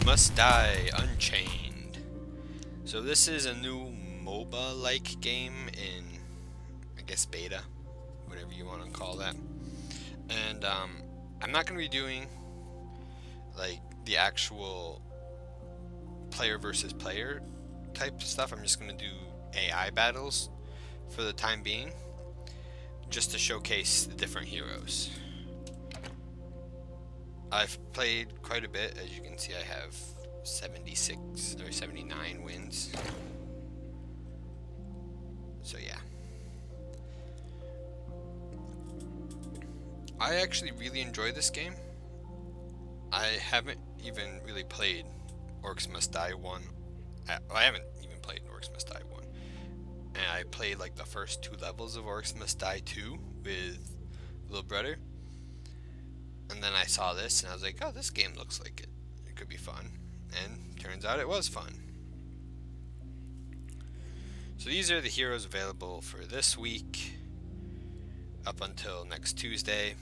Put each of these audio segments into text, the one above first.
Must Die, Unchained. So this is a new MOBA-like game in, I guess, beta, whatever you want to call that. And I'm not going to be doing like the actual player versus player type stuff. I'm just going to do AI battles for the time being, just to showcase the different heroes. I've played quite a bit. As you can see, I have 76 or 79 wins. So yeah. I actually really enjoy this game. I haven't even really played Orcs Must Die 1. I haven't even played Orcs Must Die 1. And I played like the first 2 levels of Orcs Must Die 2 with little brother. And then I saw this and I was like, oh, this game looks like it could be fun. And turns out it was fun. So these are the heroes available for this week up until next Tuesday.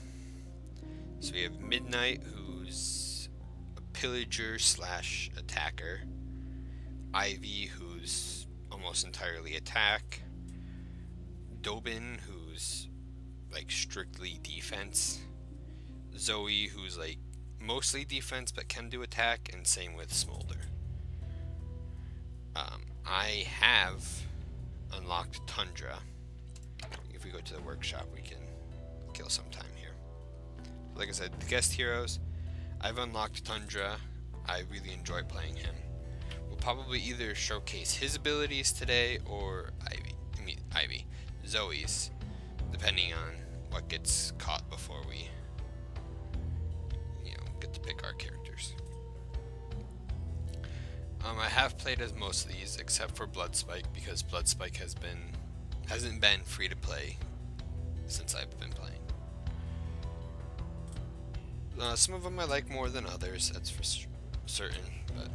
So we have Midnight, who's a pillager slash attacker. Ivy, who's almost entirely attack. Dobin, who's like strictly defense. Zoey, who's like mostly defense but can do attack, and same with Smolder. I have unlocked Tundra. If we go to the workshop, we can kill some time here. Like I said, the guest heroes, I've unlocked Tundra. I really enjoy playing him. We'll probably either showcase his abilities today or Zoey's, depending on what gets caught before we get to pick our characters. I have played as most of these except for Bloodspike, because Bloodspike hasn't been free to play since I've been playing. Some of them I like more than others, that's for certain, but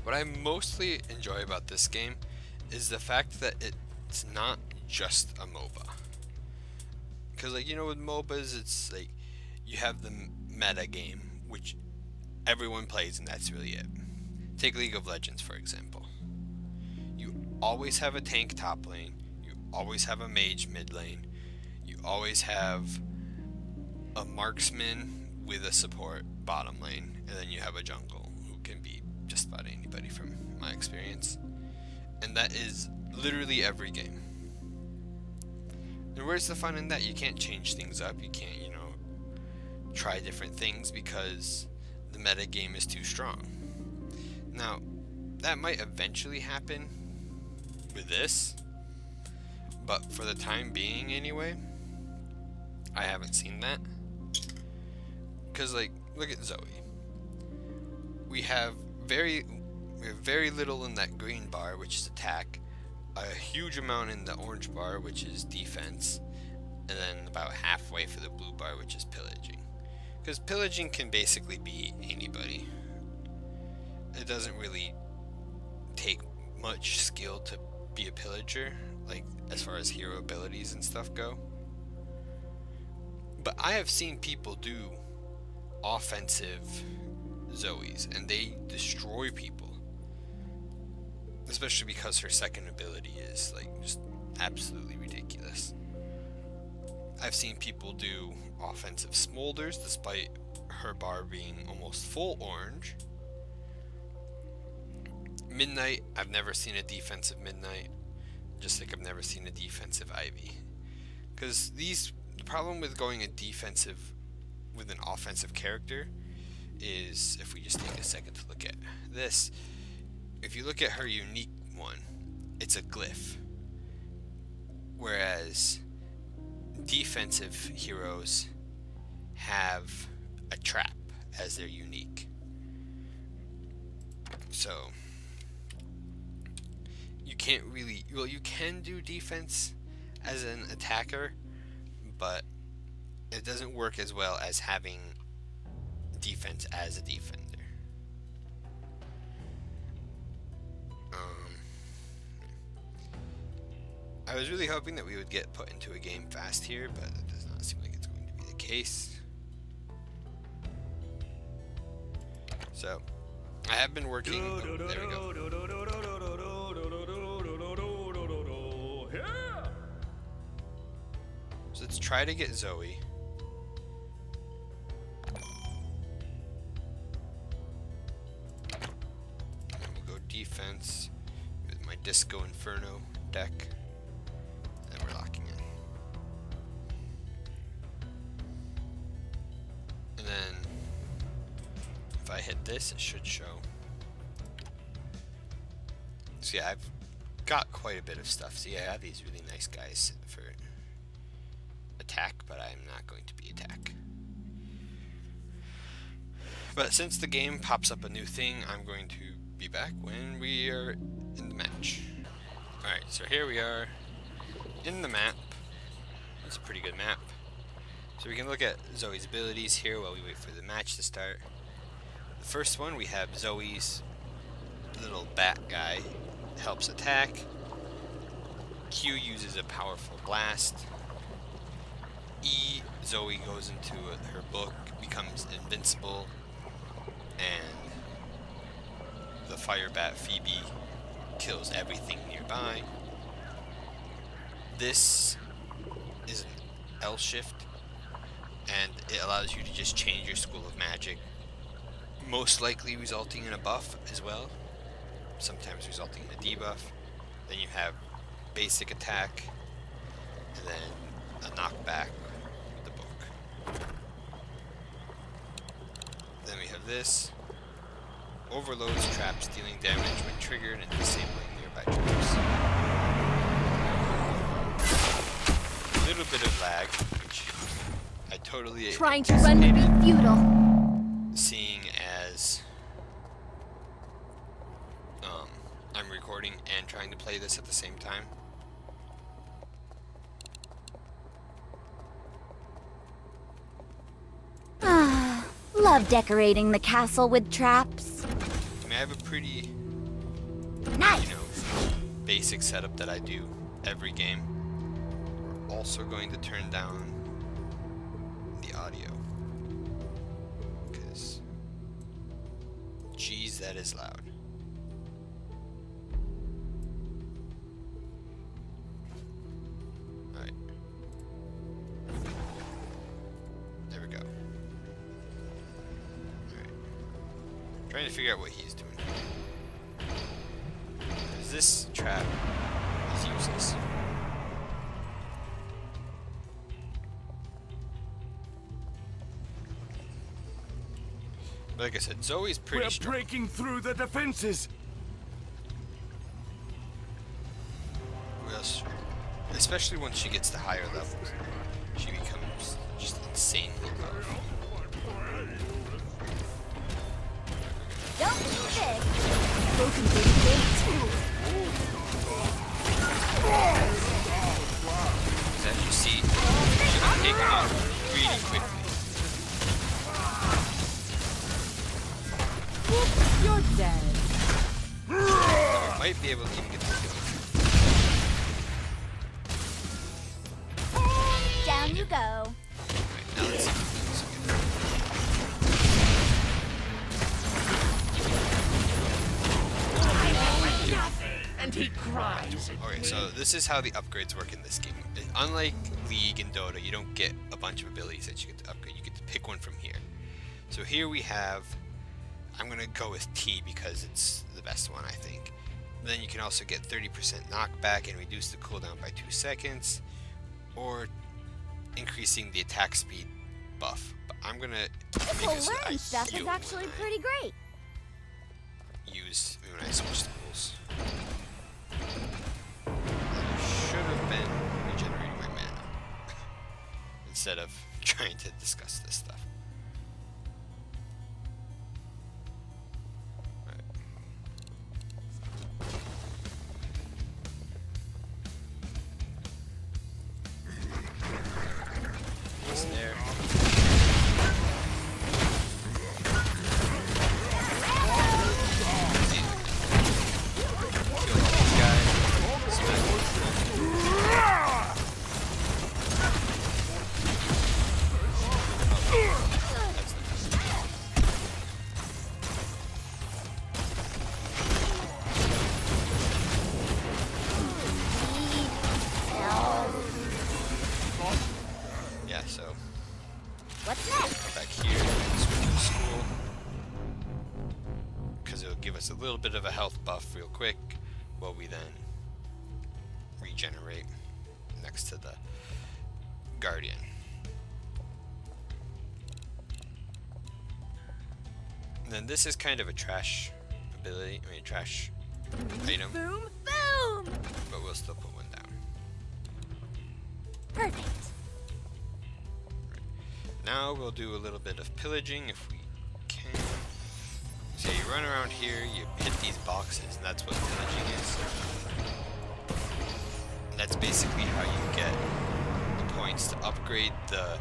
what I mostly enjoy about this game is the fact that it's not just a MOBA. Because with MOBAs, it's like you have the meta game, which everyone plays, and that's really it. Take League of Legends, for example. You always have a tank top lane, you always have a mage mid lane, you always have a marksman with a support bottom lane, and then you have a jungle who can be just about anybody from my experience. And that is literally every game. And where's the fun in that? You can't change things up, you can't, try different things because the meta game is too strong. Now, that might eventually happen with this, but for the time being anyway, I haven't seen that. Because look at Zoey. We have very little in that green bar, which is attack, a huge amount in the orange bar, which is defense, and then about halfway for the blue bar, which is pillaging. Because pillaging can basically be anybody. It doesn't really take much skill to be a pillager, as far as hero abilities and stuff go. But I have seen people do offensive Zoeys, and they destroy people. Especially because her second ability is just absolutely ridiculous. I've seen people do offensive Smolders despite her bar being almost full orange. Midnight, I've never seen a defensive Midnight, just like I've never seen a defensive Ivy. Because the problem with going a defensive with an offensive character is, if we just take a second to look at this, if you look at her unique one, it's a glyph. Whereas defensive heroes have a trap as their unique. So you can't really, you can do defense as an attacker, but it doesn't work as well as having defense as a defender. I was really hoping that we would get put into a game fast here, but it does not seem like it's going to be the case. So, I have been working. Oh, there we go. So let's try to get Zoey. And we'll go defense with my Disco Inferno deck. And we're locking in. And then if I hit this, it should show. So yeah, I've got quite a bit of stuff. See, I have these really nice guys for attack, but I'm not going to be attack. But since the game pops up a new thing, I'm going to be back when we are in the match. Alright, so here we are in the map. It's a pretty good map. So we can look at Zoey's abilities here while we wait for the match to start. The first one, we have Zoey's little bat guy. Helps attack. Q uses a powerful blast. E, Zoey goes into her book, becomes invincible, and the fire bat Phoebe kills everything nearby. This is an L shift, and it allows you to just change your school of magic, most likely resulting in a buff as well, sometimes resulting in a debuff. Then you have basic attack, and then a knockback with the book. Then we have this. Overloads traps, dealing damage when triggered and disabling nearby traps. A little bit of lag, which I totally trying to run would be futile. Seeing as I'm recording and trying to play this at the same time. Love decorating the castle with traps. I mean, I have a pretty, nice, basic setup that I do every game. We're also going to turn down the audio, because, geez, that is loud. Alright. There we go. Trying to figure out what he's doing. Because this trap is useless. But like I said, Zoey's pretty strong. We're breaking through the defenses. Well, especially once she gets to higher levels, she becomes just insanely powerful. Don't be big. Broken big too. As you see, she's gonna take him out really quickly. You're dead. So we might be able to even get the kill. Down you go. Right, now let's see if we can And he cries. Okay, so this is how the upgrades work in this game. Unlike League and Dota, you don't get a bunch of abilities that you get to upgrade. You get to pick one from here. So here we have, I'm going to go with T because it's the best one, I think. Then you can also get 30% knockback and reduce the cooldown by 2 seconds, or increasing the attack speed buff. But I'm going to make it so that I stuff is actually pretty great. Use when I switch schools. I should have been regenerating my mana instead of trying to discuss this stuff. Right. He's there. give us a little bit of a health buff real quick while we then regenerate next to the Guardian. And then this is kind of a trash ability, trash item. Boom, boom! But we'll still put one down. Perfect. Now we'll do a little bit of pillaging if we can. So you run around here, you hit these boxes, and that's what pillaging is. And that's basically how you get the points to upgrade the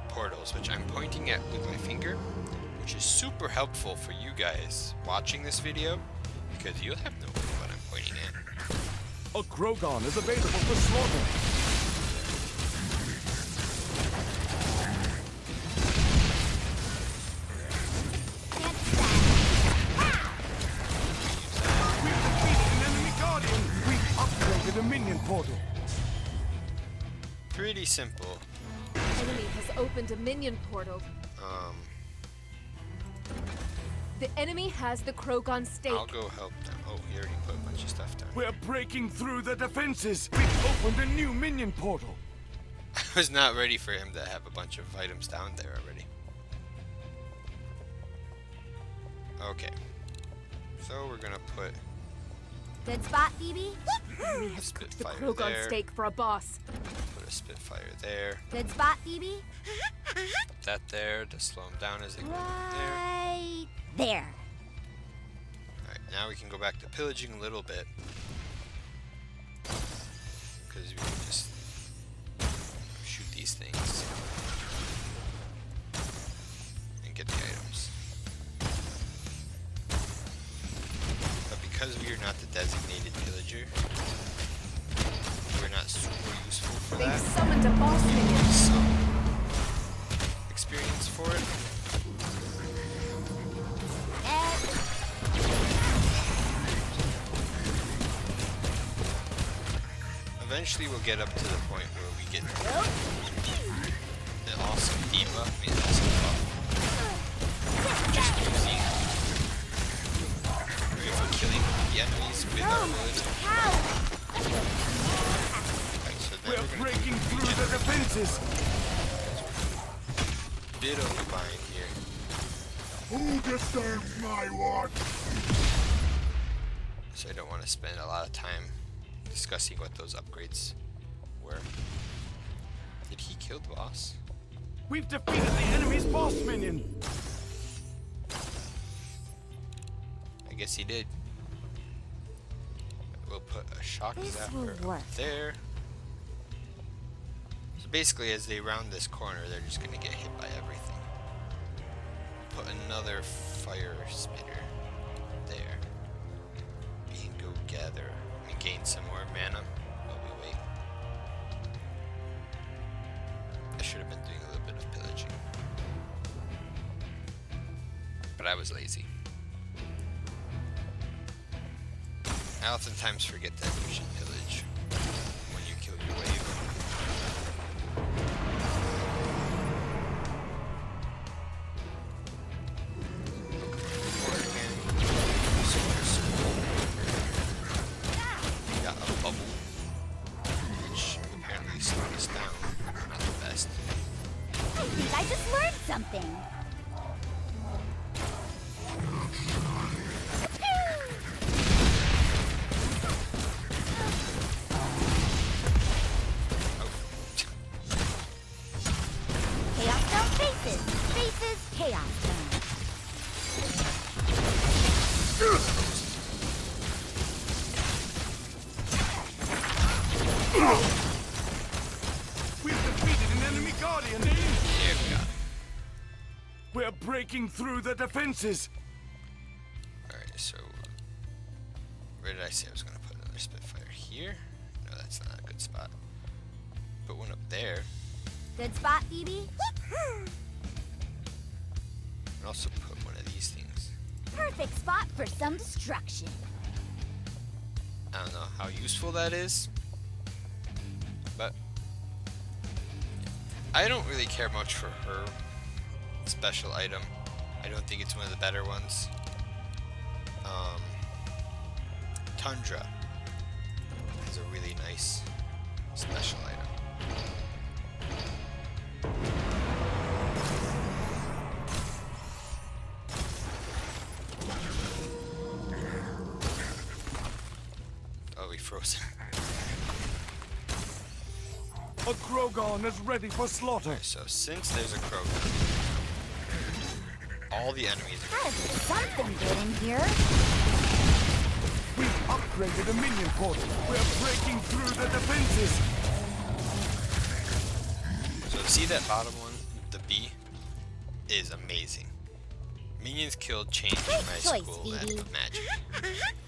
portals, which I'm pointing at with my finger, which is super helpful for you guys watching this video, because you'll have no clue what I'm pointing at. A Krogan is available for slaughter. The minion portal. Pretty simple. Enemy has opened a minion portal. The enemy has the Krogan stake. I'll go help them. Oh, he already put a bunch of stuff down. We're breaking through the defenses. We've opened a new minion portal. I was not ready for him to have a bunch of items down there already. Okay. So we're gonna put Good spot, Phoebe. Enemy a has cooked the Spitfire Krogan there. stake for a boss. Put a Spitfire there. Good spot, Phoebe. That there to slow them down as they go there. Right there. Alright, now we can go back to pillaging a little bit. Because we can just shoot these things and get the items. But because we are not the designated pillager, we're not super useful for They've that. summoned a boss minion. Some experience for it. Eventually we'll get up to the point where we get the awesome diva, awesome buff. Just using, or killing the enemies with our ability. Right, so then We're we're breaking gonna through the defenses. bit of a bind here. Who disturbs my watch? So I don't want to spend a lot of time discussing what those upgrades were. Did he kill the boss? We've defeated the enemy's boss minion. I guess he did. We'll put a shock This will zapper work. up there. So basically as they round this corner, they're just gonna get hit by everything. Put another fire spitter there. And go gather and gain some more mana while we wait. I should have been doing a little bit of pillaging. But I was lazy. I oftentimes forget that you should pillage when you kill your wave. We got a bubble, which apparently slowed us down. Not the best. I think I just learned something. Chaos Stone faces. Faces Chaos Stone. We've defeated an enemy guardian. There we go. We're breaking through the defenses. Alright, so where did I say I was gonna put another Spitfire? Here? No, that's not a good spot. Put one up there. Good spot, Phoebe. And also put one of these things. Perfect spot for some destruction. I don't know how useful that is, but I don't really care much for her special item. I don't think it's one of the better ones. Tundra is a really nice special item. Oh, we froze him. A Krogan is ready for slaughter. So since there's a Krogan, all the enemies are There's something good in here. We've upgraded a minion portal. We're breaking through the defenses. So see that bottom one, the B, is amazing. Minions killed changed Great my choice, school Phoebe. and magic.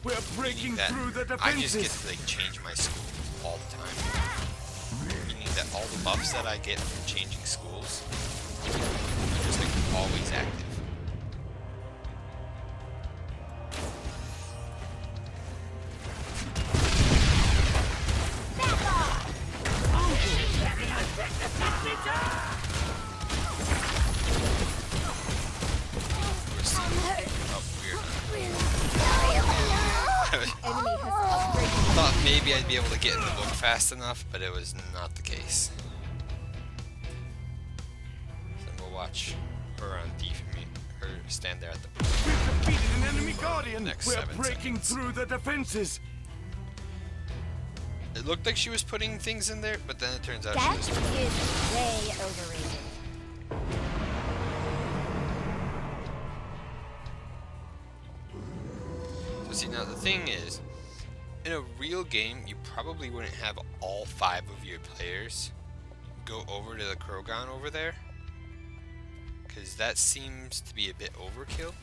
We're breaking That through the I just get defenses. to like change my school all the time. Meaning that all the buffs that I get from changing schools are just like always active. We're seeing, oh, weird. Enemy has upgraded. Thought maybe I'd be able to get in the book fast enough, but it was not the case. So we'll watch her on D for me. Her stand there at the We've defeated an enemy guardian. Next We're 7 breaking seconds. through the defenses. It looked like she was putting things in there, but then it turns out she was. Death is way overrated. So see, now the thing is, in a real game, you probably wouldn't have all 5 of your players go over to the Krogan over there, because that seems to be a bit overkill.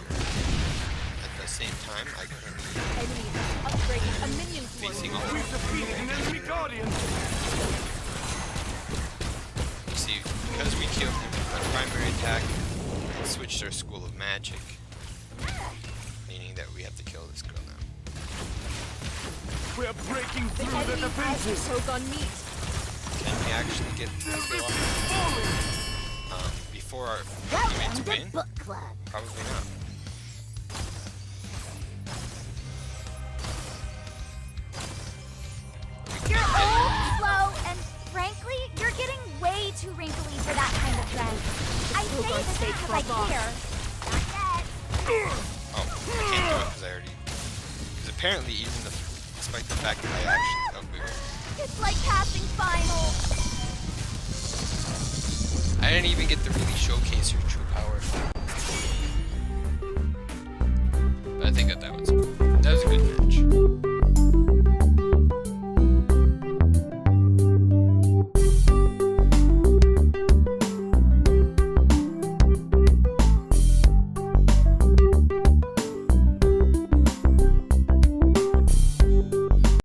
At the same time, I currently Enemy has upgraded a minion facing portal. all. We've defeated an enemy guardian. You see, because we killed him with our primary attack, it switched our school of magic, meaning that we have to kill this girl now. We're breaking The through the enemy has the defenses. Krogan meat. Can we actually get the kill off before our teammates Welcome win? to book club. Probably not. You're old, slow, and frankly, you're getting way too wrinkly for that kind of dress. I say Krogan this steak because I croissant. care. Not yet. Oh, I can't do it because I already. Because apparently, even despite the fact that I actually. Oh, we were. It's like passing finals. I didn't even get to really showcase her true power. But I think that was.